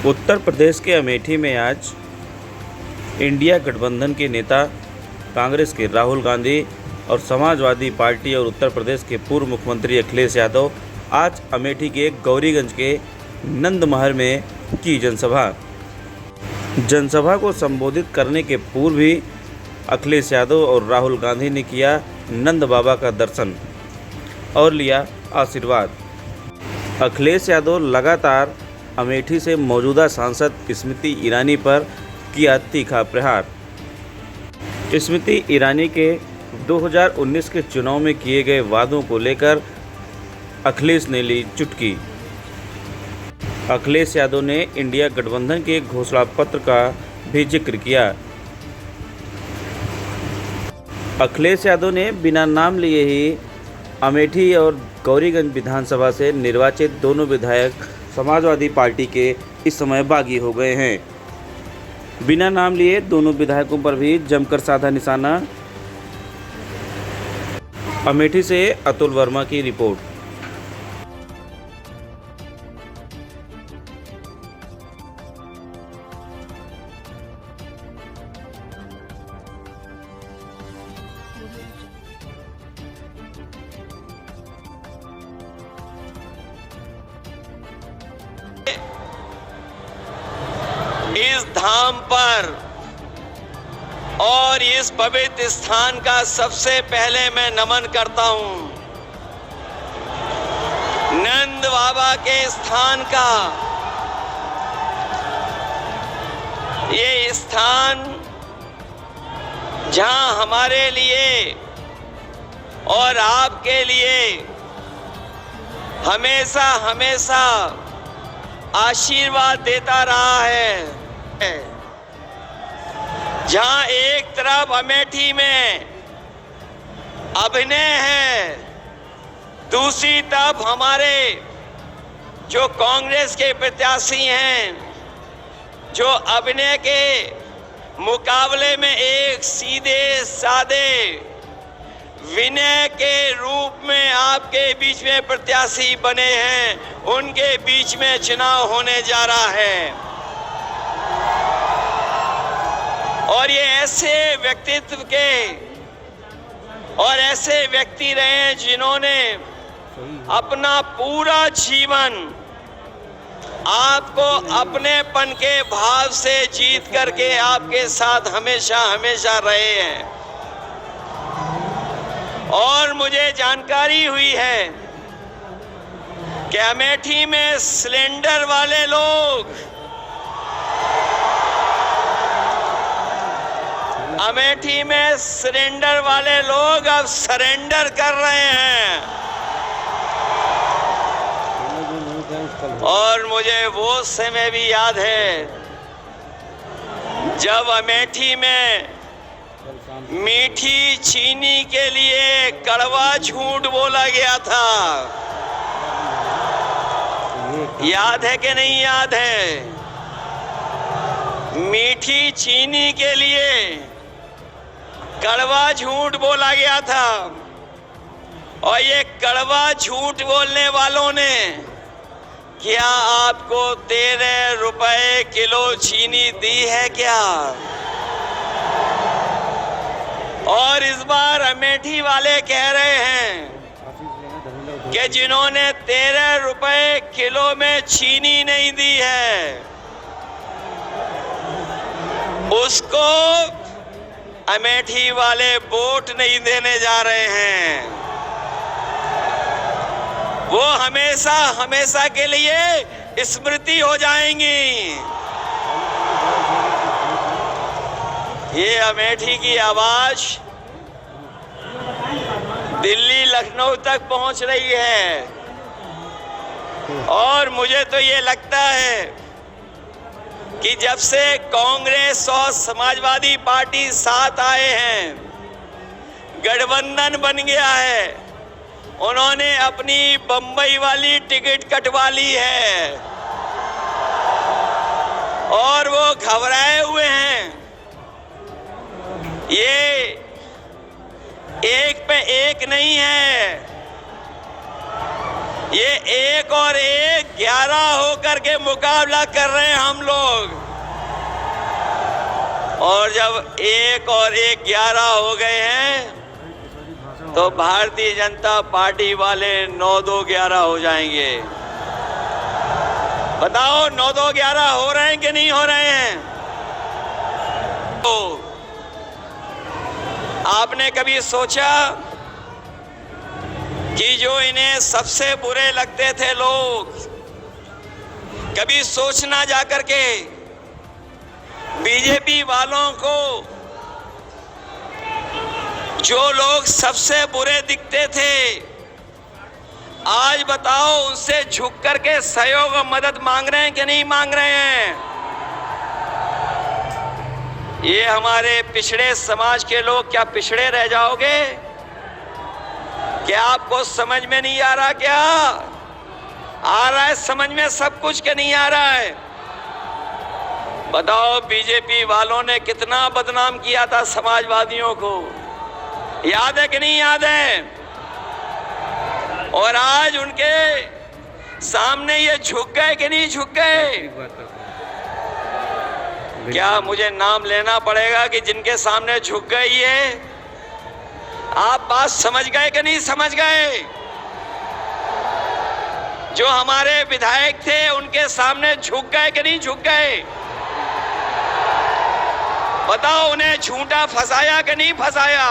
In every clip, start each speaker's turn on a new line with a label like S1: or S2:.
S1: उत्तर प्रदेश के अमेठी में आज इंडिया गठबंधन के नेता कांग्रेस के राहुल गांधी और समाजवादी पार्टी और उत्तर प्रदेश के पूर्व मुख्यमंत्री अखिलेश यादव आज अमेठी के गौरीगंज के नंदमहल में की जनसभा को संबोधित करने के पूर्व ही अखिलेश यादव और राहुल गांधी ने किया नंद बाबा का दर्शन और लिया आशीर्वाद। अखिलेश यादव लगातार अमेठी से मौजूदा सांसद स्मृति ईरानी पर किया तीखा प्रहार। स्मृति ईरानी के 2019 के चुनाव में किए गए वादों को लेकर अखिलेश ने ली चुटकी। अखिलेश यादव ने इंडिया गठबंधन के घोषणा पत्र का भी जिक्र किया। अखिलेश यादव ने बिना नाम लिए ही अमेठी और गौरीगंज विधानसभा से निर्वाचित दोनों विधायक समाजवादी पार्टी के इस समय बागी हो गए हैं। बिना नाम लिए दोनों विधायकों पर भी जमकर साधा निशाना। अमेठी से अतुल वर्मा की रिपोर्ट।
S2: इस धाम पर और इस पवित्र स्थान का सबसे पहले मैं नमन करता हूं। नंद बाबा के स्थान का ये स्थान जहां हमारे लिए और आपके लिए हमेशा हमेशा आशीर्वाद देता रहा है। जहां एक तरफ अमेठी में अभिनय है, दूसरी तरफ हमारे जो कांग्रेस के प्रत्याशी हैं, जो अभिनय के मुकाबले में एक सीधे सादे विनय के रूप में आपके बीच में प्रत्याशी बने हैं, उनके बीच में चुनाव होने जा रहा है। और ये ऐसे व्यक्तित्व के और ऐसे व्यक्ति रहे हैं जिन्होंने अपना पूरा जीवन आपको अपनेपन के भाव से जीत करके आपके साथ हमेशा हमेशा रहे हैं। और मुझे जानकारी हुई है कि अमेठी में सिलेंडर वाले लोग अब सरेंडर कर रहे हैं। और मुझे वो समय भी याद है जब अमेठी में मीठी चीनी के लिए कड़वा झूठ बोला गया था। याद है कि नहीं याद है? मीठी चीनी के लिए कड़वा झूठ बोला गया था। और ये कड़वा झूठ बोलने वालों ने क्या आपको 13 रुपए किलो चीनी दी है क्या? और इस बार अमेठी वाले कह रहे हैं कि जिन्होंने 13 रुपए किलो में चीनी नहीं दी है, उसको अमेठी वाले वोट नहीं देने जा रहे हैं। वो हमेशा हमेशा के लिए स्मृति हो जाएंगी। ये अमेठी की आवाज दिल्ली लखनऊ तक पहुंच रही है। और मुझे तो ये लगता है कि जब से कांग्रेस और समाजवादी पार्टी साथ आए हैं, गठबंधन बन गया है, उन्होंने अपनी बंबई वाली टिकट कटवा ली है और वो घबराए हुए हैं। ये एक पे एक नहीं है, ये एक और एक 11 होकर के मुकाबला कर रहे हैं हम लोग, और जब 1 और 1 11 हो गए हैं तो भारतीय जनता पार्टी वाले 9-2-11 हो जाएंगे। बताओ 9-2-11 हो रहे हैं कि नहीं हो रहे हैं? तो आपने कभी सोचा कि जो इन्हें सबसे बुरे लगते थे लोग, कभी सोचना जाकर के बीजेपी वालों को जो लोग सबसे बुरे दिखते थे, आज बताओ उनसे झुक करके सहयोग और मदद मांग रहे हैं कि नहीं मांग रहे हैं? ये हमारे पिछड़े समाज के लोग क्या पिछड़े रह जाओगे? क्या आपको समझ में नहीं आ रहा? क्या आ रहा है समझ में सब कुछ के नहीं आ रहा है? बताओ बीजेपी वालों ने कितना बदनाम किया था समाजवादियों को, याद है कि नहीं याद है? और आज उनके सामने ये झुक गए कि नहीं झुक गए? क्या मुझे नाम लेना पड़ेगा कि जिनके सामने झुक गए ये? आप बात समझ गए कि नहीं समझ गए? जो हमारे विधायक थे उनके सामने झुक गए कि नहीं झुक गए? बताओ उन्हें झूठा फंसाया कि नहीं फंसाया?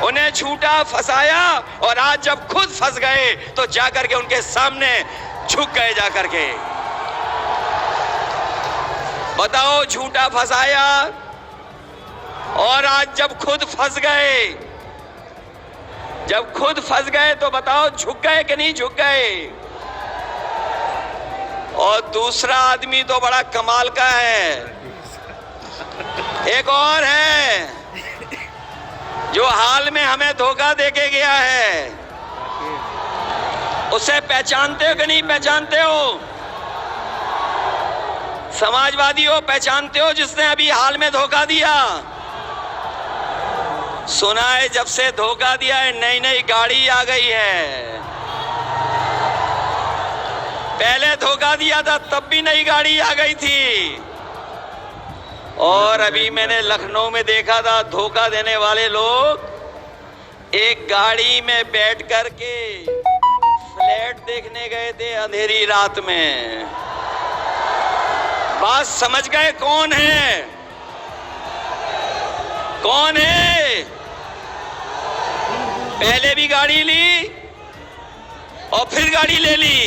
S2: उन्हें झूठा फंसाया, और आज जब खुद फंस गए तो जाकर के उनके सामने झुक गए जाकर के। बताओ झूठा फंसाया, और आज जब खुद फंस गए, जब खुद फंस गए तो बताओ झुक गए कि नहीं झुक गए? और दूसरा आदमी तो बड़ा कमाल का है, एक और है जो हाल में हमें धोखा देके गया है। उसे पहचानते हो कि नहीं पहचानते हो? समाजवादी हो, पहचानते हो जिसने अभी हाल में धोखा दिया? सुना है जब से धोखा दिया है नई नई गाड़ी आ गई है। पहले धोखा दिया था तब भी नई गाड़ी आ गई थी। और अभी मैंने लखनऊ में देखा था धोखा देने वाले लोग एक गाड़ी में बैठ कर के फ्लैट देखने गए थे अंधेरी रात में। बात समझ गए कौन है? कौन है? पहले भी गाड़ी ली और फिर गाड़ी ले ली।